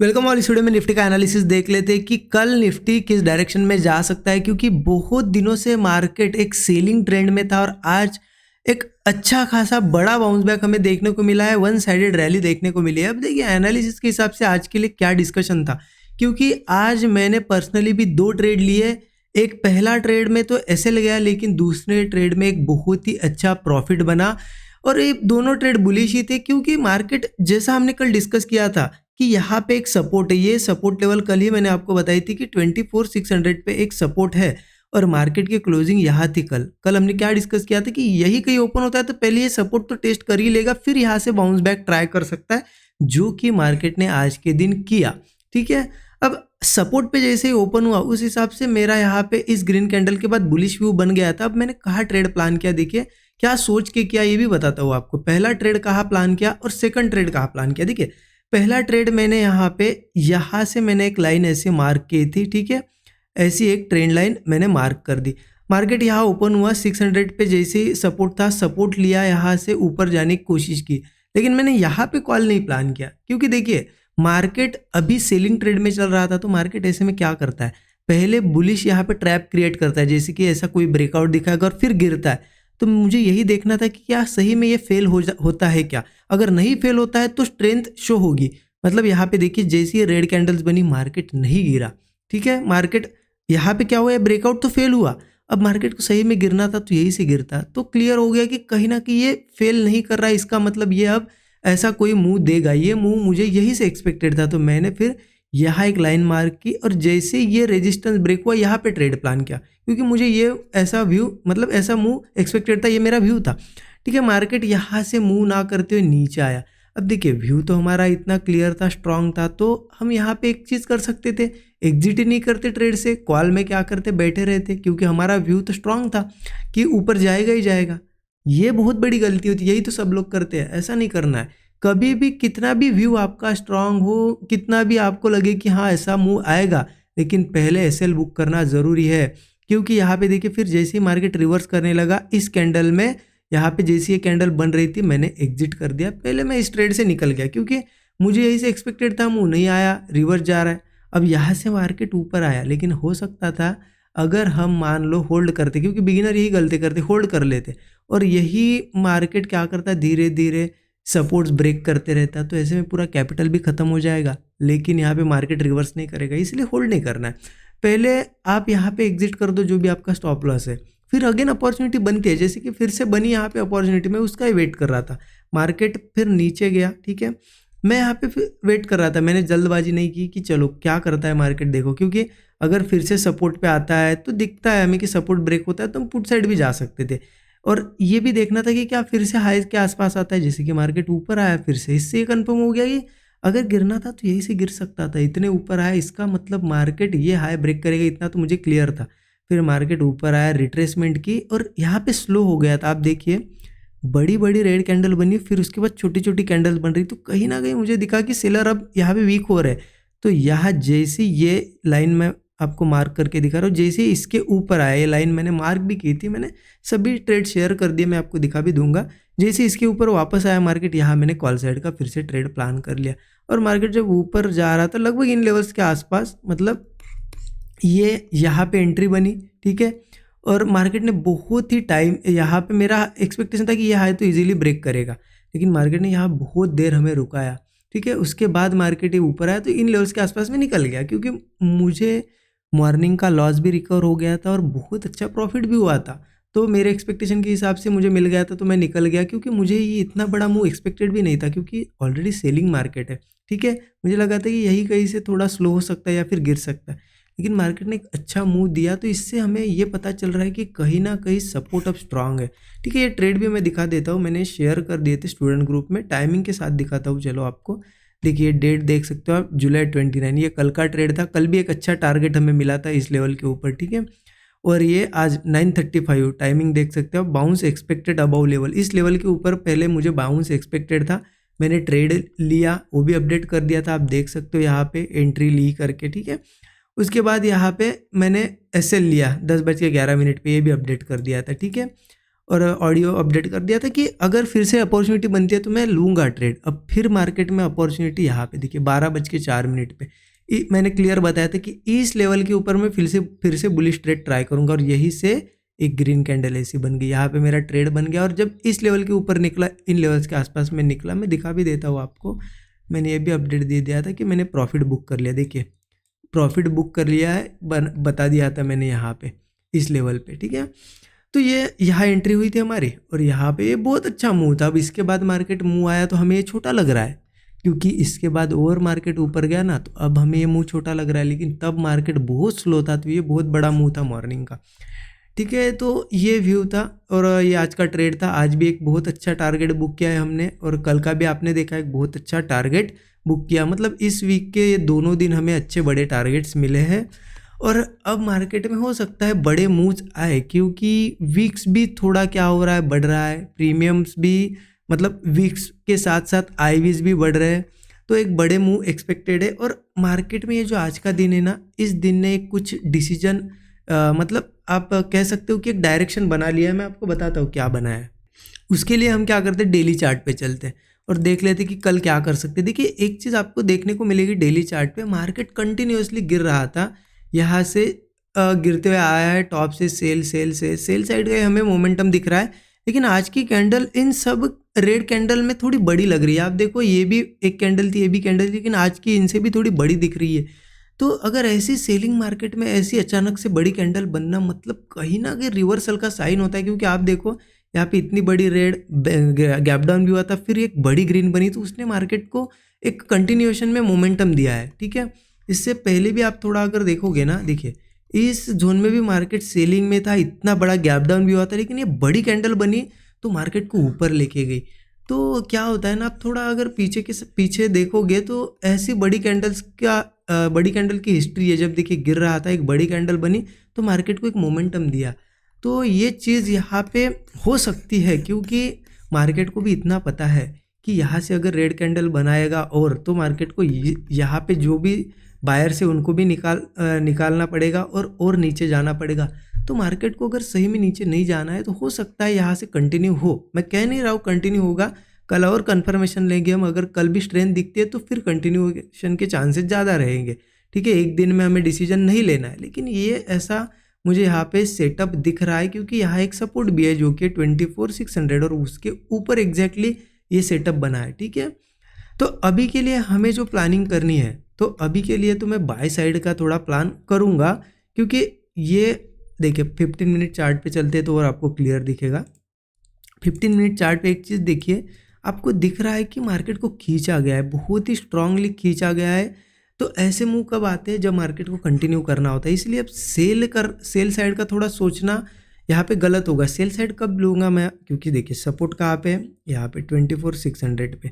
Welcome. और इस video में निफ्टी का एनालिसिस देख लेते हैं कि कल निफ्टी किस डायरेक्शन में जा सकता है, क्योंकि बहुत दिनों से मार्केट एक सेलिंग ट्रेंड में था और आज एक अच्छा खासा बड़ा बाउंस बैक हमें देखने को मिला है, वन साइडेड रैली देखने को मिली है। अब देखिए एनालिसिस के हिसाब से आज के लिए क्या डिस्कशन था, क्योंकि आज मैंने पर्सनली भी 2 ट्रेड लिए। एक पहला ट्रेड में तो एसएल गया, लेकिन दूसरे ट्रेड में एक बहुत ही अच्छा प्रॉफिट बना और ये दोनों ट्रेड बुलिश ही थे, क्योंकि मार्केट जैसा हमने कल डिस्कस किया था कि यहाँ पे एक सपोर्ट है। ये सपोर्ट लेवल कल ही मैंने आपको बताई थी कि 24,600 पे एक सपोर्ट है और मार्केट की क्लोजिंग यहाँ थी। कल हमने क्या डिस्कस किया था कि यही कहीं ओपन होता है तो पहले ये सपोर्ट तो टेस्ट कर ही लेगा, फिर यहाँ से बाउंस बैक ट्राई कर सकता है, जो कि मार्केट ने आज के दिन किया। ठीक है, अब सपोर्ट पे जैसे ही ओपन हुआ उस हिसाब से मेरा यहाँ पे इस ग्रीन कैंडल के बाद बुलिश व्यू बन गया था। अब मैंने कहाँ ट्रेड प्लान किया, देखिए क्या सोच के किया ये भी बताता हूँ आपको। पहला ट्रेड कहाँ प्लान किया और सेकंड ट्रेड कहाँ प्लान किया। देखिए पहला ट्रेड मैंने यहाँ से मैंने एक लाइन ऐसे मार्क की थी। ठीक है, ऐसी एक ट्रेंड लाइन मैंने मार्क कर दी। मार्केट यहाँ ओपन हुआ 600 पे, जैसे ही सपोर्ट था सपोर्ट लिया, यहाँ से ऊपर जाने की कोशिश की, लेकिन मैंने यहाँ पे कॉल नहीं प्लान किया, क्योंकि देखिए मार्केट अभी सेलिंग ट्रेड में चल रहा था। तो मार्केट ऐसे में क्या करता है, पहले बुलिश यहाँ पे ट्रैप क्रिएट करता है, जैसे कि ऐसा कोई ब्रेकआउट दिखाएगा और फिर गिरता है। तो मुझे यही देखना था कि क्या सही में ये फेल होता है क्या। अगर नहीं फेल होता है तो स्ट्रेंथ शो होगी। मतलब यहाँ पे देखिए जैसी ये रेड कैंडल्स बनी मार्केट नहीं गिरा। ठीक है, मार्केट यहाँ पे क्या हुआ, ब्रेकआउट तो फेल हुआ। अब मार्केट को सही में गिरना था तो यही से गिरता, तो क्लियर हो गया कि कहीं ना कहीं ये फेल नहीं कर रहा है। इसका मतलब ये अब ऐसा कोई मूव देगा, ये मूव मुझे यही से एक्सपेक्टेड था। तो मैंने फिर यहाँ एक लाइन मार्क की और जैसे ये रेजिस्टेंस ब्रेक हुआ यहाँ पे ट्रेड प्लान किया, क्योंकि मुझे ये ऐसा व्यू मतलब ऐसा मूव एक्सपेक्टेड था, ये मेरा व्यू था। ठीक है, मार्केट यहाँ से मूव ना करते हुए नीचे आया। अब देखिए व्यू तो हमारा इतना क्लियर था, स्ट्रांग था, तो हम यहाँ पे एक चीज़ कर सकते थे, एग्जिट ही नहीं करते ट्रेड से, कॉल में क्या करते, बैठे रहते, क्योंकि हमारा व्यू तो स्ट्रांग था कि ऊपर जाएगा ही जाएगा। ये बहुत बड़ी गलती होती है, यही तो सब लोग करते हैं। ऐसा नहीं करना है कभी भी, कितना भी व्यू आपका स्ट्रांग हो, कितना भी आपको लगे कि हाँ ऐसा मूव आएगा, लेकिन पहले एसएल बुक करना ज़रूरी है। क्योंकि यहाँ पे देखिए फिर जैसे ही मार्केट रिवर्स करने लगा इस कैंडल में, यहाँ पे जैसी ये कैंडल बन रही थी मैंने एग्जिट कर दिया, पहले मैं इस ट्रेड से निकल गया, क्योंकि मुझे यही से एक्सपेक्टेड था मूव नहीं आया, रिवर्स जा रहा है। अब यहाँ से मार्केट ऊपर आया, लेकिन हो सकता था अगर हम मान लो होल्ड करते, क्योंकि बिगिनर यही गलती करते, होल्ड कर लेते, और यही मार्केट क्या करता धीरे धीरे सपोर्ट्स ब्रेक करते रहता, तो ऐसे में पूरा कैपिटल भी खत्म हो जाएगा। लेकिन यहाँ पे मार्केट रिवर्स नहीं करेगा, इसलिए होल्ड नहीं करना है। पहले आप यहाँ पे एग्जिट कर दो जो भी आपका स्टॉप लॉस है, फिर अगेन अपॉर्चुनिटी बनती है, जैसे कि फिर से बनी यहाँ पे अपॉर्चुनिटी, मैं उसका ही वेट कर रहा था। मार्केट फिर नीचे गया, ठीक है, मैं यहाँ पे फिर वेट कर रहा था, मैंने जल्दबाजी नहीं की कि चलो क्या करता है मार्केट देखो, क्योंकि अगर फिर से सपोर्ट पे आता है तो दिखता है हमें कि सपोर्ट ब्रेक होता है तो हम पुट साइड भी जा सकते थे। और ये भी देखना था कि क्या फिर से हाई के आसपास आता है, जैसे कि मार्केट ऊपर आया फिर से, इससे ये कन्फर्म हो गया कि अगर गिरना था तो यही से गिर सकता था, इतने ऊपर आया इसका मतलब मार्केट ये हाई ब्रेक करेगा, इतना तो मुझे क्लियर था। फिर मार्केट ऊपर आया, रिट्रेसमेंट की और यहाँ पे स्लो हो गया था। आप देखिए बड़ी बड़ी रेड कैंडल बनी, फिर उसके बाद छोटी छोटी कैंडल बन रही, तो कहीं ना कहीं मुझे दिखा कि सेलर अब यहाँ पे वीक हो रहे। तो यहाँ जैसे ये लाइन मैं आपको मार्क करके दिखा रहा हूँ, जैसे इसके ऊपर आया, ये लाइन मैंने मार्क भी की थी, मैंने सभी ट्रेड शेयर कर दिए, मैं आपको दिखा भी दूंगा। जैसे इसके ऊपर वापस आया मार्केट, यहाँ मैंने कॉल साइड का फिर से ट्रेड प्लान कर लिया, और मार्केट जब ऊपर जा रहा था लगभग इन लेवल्स के आसपास, मतलब ये यहाँ पे एंट्री बनी, ठीक है, और मार्केट ने बहुत ही टाइम, यहाँ पे मेरा एक्सपेक्टेशन था कि ये हाई तो इजीली ब्रेक करेगा, लेकिन मार्केट ने यहाँ बहुत देर हमें रुकाया। ठीक है, उसके बाद मार्केट ये ऊपर आया तो इन लेवल्स के आसपास में निकल गया, क्योंकि मुझे मॉर्निंग का लॉस भी रिकवर हो गया था और बहुत अच्छा प्रॉफिट भी हुआ था। तो मेरे एक्सपेक्टेशन के हिसाब से मुझे मिल गया था, तो मैं निकल गया, क्योंकि मुझे ये इतना बड़ा मूव एक्सपेक्टेड भी नहीं था, क्योंकि ऑलरेडी सेलिंग मार्केट है। ठीक है, मुझे लगा था कि यही कहीं से थोड़ा स्लो हो सकता है या फिर गिर सकता है, लेकिन मार्केट ने एक अच्छा मूव दिया, तो इससे हमें ये पता चल रहा है कि कहीं ना कहीं सपोर्ट अब स्ट्रांग है। ठीक है, ये ट्रेड भी मैं दिखा देता हूँ, मैंने शेयर कर दिए थे स्टूडेंट ग्रुप में, टाइमिंग के साथ दिखाता हूँ। चलो आपको देखिए डेट देख सकते हो आप, जुलाई 29, ये कल का ट्रेड था। कल भी एक अच्छा टारगेट हमें मिला था इस लेवल के ऊपर, ठीक है, और ये आज 9:35, टाइमिंग देख सकते हो आप, बाउंस एक्सपेक्टेड अबव लेवल, इस लेवल के ऊपर पहले मुझे बाउंस एक्सपेक्टेड था, मैंने ट्रेड लिया, वो भी अपडेट कर दिया था, आप देख सकते हो यहाँ पे एंट्री ली करके। ठीक है, उसके बाद यहाँ पे मैंने एसएल लिया 10:11 पे, ये भी अपडेट कर दिया था। ठीक है, और ऑडियो अपडेट कर दिया था कि अगर फिर से अपॉर्चुनिटी बनती है तो मैं लूँगा ट्रेड। अब फिर मार्केट में अपॉर्चुनिटी यहाँ पे देखिए 12:04 पे मैंने क्लियर बताया था कि इस लेवल के ऊपर मैं फिर से बुलिश ट्रेड ट्राई करूँगा, और यही से एक ग्रीन कैंडल ऐसी बन गई, यहाँ पे मेरा ट्रेड बन गया। और जब इस लेवल के ऊपर निकला, इन लेवल्स के आसपास में निकला, मैं दिखा भी देता हूँ आपको, मैंने ये भी अपडेट दे दिया था कि मैंने प्रॉफिट बुक कर लिया। देखिए प्रॉफिट बुक कर लिया है, बता दिया था मैंने यहाँ पे इस लेवल पे, ठीक है। तो ये यहाँ एंट्री हुई थी हमारी, और यहाँ पे ये बहुत अच्छा मूव था। अब इसके बाद मार्केट मूव आया तो हमें ये छोटा लग रहा है, क्योंकि इसके बाद और मार्केट ऊपर गया ना, तो अब हमें ये मूव छोटा लग रहा है, लेकिन तब मार्केट बहुत स्लो था, तो ये बहुत बड़ा मूव था मॉर्निंग का, ठीक है। तो ये व्यू था और ये आज का ट्रेड था। आज भी एक बहुत अच्छा टारगेट बुक किया है हमने, और कल का भी आपने देखा एक बहुत अच्छा टारगेट बुक किया। मतलब इस वीक के ये दोनों दिन हमें अच्छे बड़े टारगेट्स मिले हैं, और अब मार्केट में हो सकता है बड़े मूव्स आए, क्योंकि वीक्स भी थोड़ा क्या हो रहा है, बढ़ रहा है। प्रीमियम्स भी मतलब वीक्स के साथ साथ आईवीज भी बढ़ रहे हैं, तो एक बड़े मूव एक्सपेक्टेड है। और मार्केट में ये जो आज का दिन है ना, इस दिन ने कुछ डिसीजन मतलब आप कह सकते हो कि एक डायरेक्शन बना लिया है। मैं आपको बताता हूँ क्या बना है। उसके लिए हम क्या करते हैं, डेली चार्ट पे चलते हैं और देख लेते हैं कि कल क्या कर सकते हैं। देखिए एक चीज़ आपको देखने को मिलेगी, डेली चार्ट पे मार्केट कंटिन्यूअसली गिर रहा था, यहाँ से गिरते हुए आया है, टॉप से सेल साइड का हमें मोमेंटम दिख रहा है। लेकिन आज की कैंडल इन सब रेड कैंडल में थोड़ी बड़ी लग रही है। आप देखो ये भी एक कैंडल थी, ये भी कैंडल थी, लेकिन आज की इनसे भी थोड़ी बड़ी दिख रही है। तो अगर ऐसी सेलिंग मार्केट में ऐसी अचानक से बड़ी कैंडल बनना, मतलब कहीं ना कहीं रिवर्सल का साइन होता है। क्योंकि आप देखो यहाँ पे इतनी बड़ी रेड गैप डाउन भी हुआ था, फिर एक बड़ी ग्रीन बनी, तो उसने मार्केट को एक कंटिन्यूएशन में मोमेंटम दिया है, ठीक है। इससे पहले भी आप थोड़ा अगर देखोगे ना, देखिए इस जोन में भी मार्केट सेलिंग में था, इतना बड़ा गैप डाउन भी हुआ था, लेकिन ये बड़ी कैंडल बनी तो मार्केट को ऊपर लेके गई। तो क्या होता है ना, आप थोड़ा अगर पीछे देखोगे तो ऐसी बड़ी कैंडल्स का बड़ी कैंडल की हिस्ट्री है। जब देखिए गिर रहा था, एक बड़ी कैंडल बनी तो मार्केट को एक मोमेंटम दिया। तो ये चीज़ यहाँ पे हो सकती है, क्योंकि मार्केट को भी इतना पता है कि यहाँ से अगर रेड कैंडल बनाएगा और तो मार्केट को यहाँ पे जो भी बायर से उनको भी निकालना पड़ेगा और नीचे जाना पड़ेगा। तो मार्केट को अगर सही में नीचे नहीं जाना है तो हो सकता है यहाँ से कंटिन्यू हो। मैं कह नहीं रहा हूँ कंटिन्यू होगा, कल और कंफर्मेशन लेंगे हम। अगर कल भी स्ट्रेंथ दिखती है तो फिर कंटिन्यूएशन के चांसेस ज़्यादा रहेंगे, ठीक है। एक दिन में हमें डिसीजन नहीं लेना है, लेकिन ये ऐसा मुझे यहाँ पे सेटअप दिख रहा है, क्योंकि यहाँ एक सपोर्ट भी है जो कि 24,600 और उसके ऊपर एग्जैक्टली ये सेटअप बना है, ठीक है। तो अभी के लिए हमें जो प्लानिंग करनी है, तो अभी के लिए तो मैं बाय साइड का थोड़ा प्लान करूँगा, क्योंकि ये देखिए 15 मिनट चार्ट पे चलते हैं तो और आपको क्लियर दिखेगा। 15 मिनट चार्ट पे एक चीज़ देखिए, आपको दिख रहा है कि मार्केट को खींचा गया है, बहुत ही स्ट्रांगली खींचा गया है। तो ऐसे मूव कब आते हैं, जब मार्केट को कंटिन्यू करना होता है। इसलिए अब सेल साइड का थोड़ा सोचना यहाँ पे गलत होगा। सेल साइड कब लूँगा मैं, क्योंकि देखिए सपोर्ट कहाँ पे है, यहाँ पे 24,600 पे।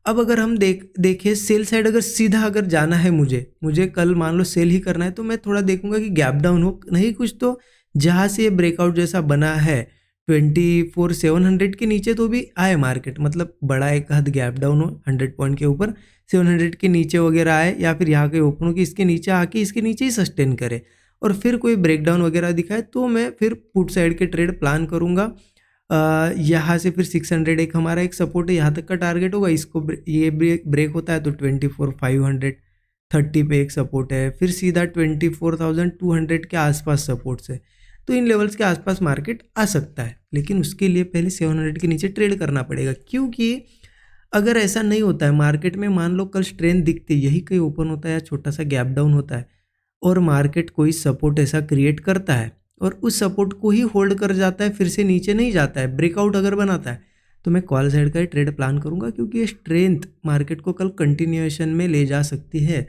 अब अगर हम देखें सेल साइड, अगर सीधा अगर जाना है मुझे कल मान लो सेल ही करना है, तो मैं थोड़ा देखूंगा कि गैप डाउन हो, नहीं कुछ तो जहाँ से ये ब्रेकआउट जैसा बना है 24,700 के नीचे तो भी आए मार्केट, मतलब बड़ा एक हद गैप डाउन हो 100 पॉइंट के ऊपर, 700 के नीचे वगैरह आए, या फिर यहाँ के ओपन हो कि इसके नीचे आके इसके नीचे ही सस्टेन करे, और फिर कोई ब्रेकडाउन वगैरह दिखाए तो मैं फिर पुट साइड के ट्रेड प्लान करूँगा। यहाँ से फिर 600 एक हमारा एक सपोर्ट है, यहाँ तक का टारगेट होगा। इसको ये ब्रेक होता है तो 24,530 पे एक सपोर्ट है, फिर सीधा 24,200 के आसपास सपोर्ट्स है। तो इन लेवल्स के आसपास मार्केट आ सकता है, लेकिन उसके लिए पहले 700 के नीचे ट्रेड करना पड़ेगा। क्योंकि अगर ऐसा नहीं होता है मार्केट में, मान लो कल स्ट्रेंथ दिखती है, यही कहीं ओपन होता है या छोटा सा गैप डाउन होता है, और मार्केट कोई सपोर्ट ऐसा क्रिएट करता है और उस सपोर्ट को ही होल्ड कर जाता है, फिर से नीचे नहीं जाता है, ब्रेकआउट अगर बनाता है, तो मैं कॉल साइड का ही ट्रेड प्लान करूंगा, क्योंकि ये स्ट्रेंथ मार्केट को कल कंटिन्यूएशन में ले जा सकती है।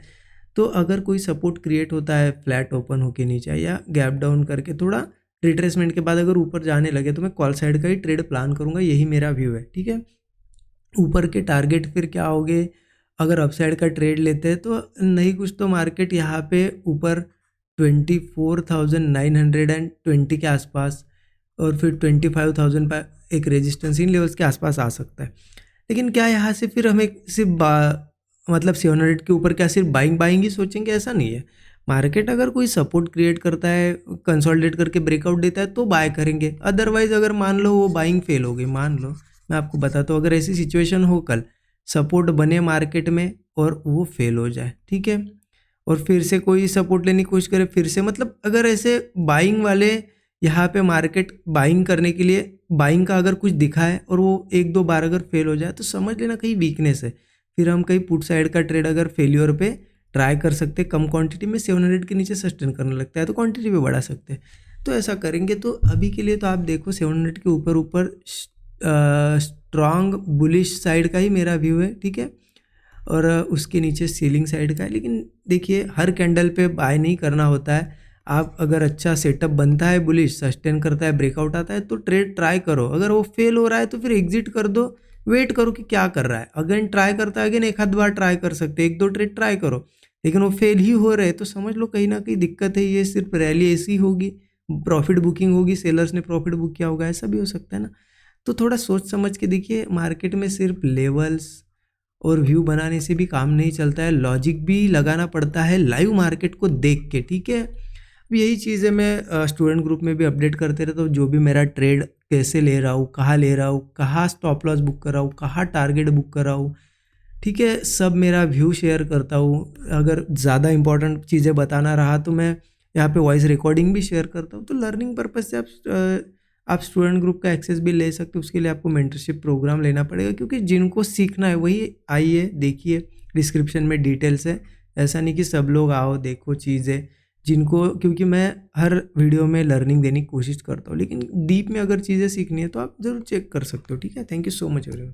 तो अगर कोई सपोर्ट क्रिएट होता है फ्लैट ओपन होके नीचे या गैप डाउन करके थोड़ा रिट्रेसमेंट के बाद अगर ऊपर जाने लगे, तो मैं कॉल साइड का ही ट्रेड प्लान करूंगा। यही मेरा व्यू है, ठीक है। ऊपर के टारगेट फिर क्या होंगे, अगर अपसाइड का ट्रेड लेते हैं तो नहीं कुछ तो मार्केट यहाँ पे ऊपर 24,920 के आसपास, और फिर 25,000 पर एक रेजिस्टेंस, इन लेवल्स के आसपास आ सकता है। लेकिन क्या यहाँ से फिर हमें सिर्फ मतलब 700 के ऊपर क्या सिर्फ बाइंग ही सोचेंगे, ऐसा नहीं है। मार्केट अगर कोई सपोर्ट क्रिएट करता है, कंसोलिडेट करके ब्रेकआउट देता है तो बाय करेंगे। अदरवाइज अगर मान लो वो बाइंग फेल हो गई, मान लो मैं आपको बताता हूँ, अगर ऐसी सिचुएशन हो कल सपोर्ट बने मार्केट में और वो फेल हो जाए, ठीक है, और फिर से कोई सपोर्ट लेने की कोशिश करे, फिर से मतलब अगर ऐसे बाइंग वाले यहाँ पे मार्केट बाइंग करने के लिए बाइंग का अगर कुछ दिखा है और वो एक दो बार अगर फेल हो जाए तो समझ लेना कहीं वीकनेस है। फिर हम कहीं पुट साइड का ट्रेड अगर फेल्योर पे ट्राई कर सकते, कम क्वांटिटी में 700 के नीचे सस्टेन करने लगता है तो क्वांटिटी भी बढ़ा सकते हैं। तो ऐसा करेंगे। तो अभी के लिए तो आप देखो 700 के ऊपर ऊपर स्ट्रॉन्ग बुलिश साइड का ही मेरा व्यू है, ठीक है, और उसके नीचे सीलिंग साइड का है। लेकिन देखिए हर कैंडल पे बाय नहीं करना होता है। आप अगर अच्छा सेटअप बनता है, बुलिश सस्टेन करता है, ब्रेकआउट आता है तो ट्रेड ट्राई करो। अगर वो फेल हो रहा है तो फिर एग्जिट कर दो, वेट करो कि क्या कर रहा है। अगेन ट्राई करता है, अगेन एक आध बार ट्राई कर सकते, एक दो ट्रेड ट्राई करो, लेकिन वो फेल ही हो रहे तो समझ लो कहीं ना कहीं दिक्कत है। ये सिर्फ रैली ऐसी होगी, प्रॉफिट बुकिंग होगी, सेलर्स ने प्रॉफिट बुक किया होगा, ऐसा भी हो सकता है ना। तो थोड़ा सोच समझ के देखिए, मार्केट में सिर्फ लेवल्स और व्यू बनाने से भी काम नहीं चलता है, लॉजिक भी लगाना पड़ता है लाइव मार्केट को देख के, ठीक है। अब यही चीज़ है, मैं स्टूडेंट ग्रुप में भी अपडेट करते रहता हूँ, जो भी मेरा ट्रेड कैसे ले रहा हूँ, कहाँ ले रहा हूँ, कहाँ स्टॉप लॉस बुक कर रहा हूँ, कहाँ टारगेट बुक कर रहा हूँ, ठीक है, सब मेरा व्यू शेयर करता हूँ। अगर ज़्यादा इंपॉर्टेंट चीज़ें बताना रहा तो मैं यहाँ पे वॉइस रिकॉर्डिंग भी शेयर करता हूँ। तो लर्निंग पर्पज़ से आप स्टूडेंट ग्रुप का एक्सेस भी ले सकते हो। उसके लिए आपको मेंटरशिप प्रोग्राम लेना पड़ेगा, क्योंकि जिनको सीखना है वही आइए, देखिए डिस्क्रिप्शन में डिटेल्स है। ऐसा नहीं कि सब लोग आओ देखो चीज़ें जिनको, क्योंकि मैं हर वीडियो में लर्निंग देने की कोशिश करता हूँ, लेकिन डीप में अगर चीज़ें सीखनी है तो आप ज़रूर चेक कर सकते हो, ठीक है। Thank you so much everyone.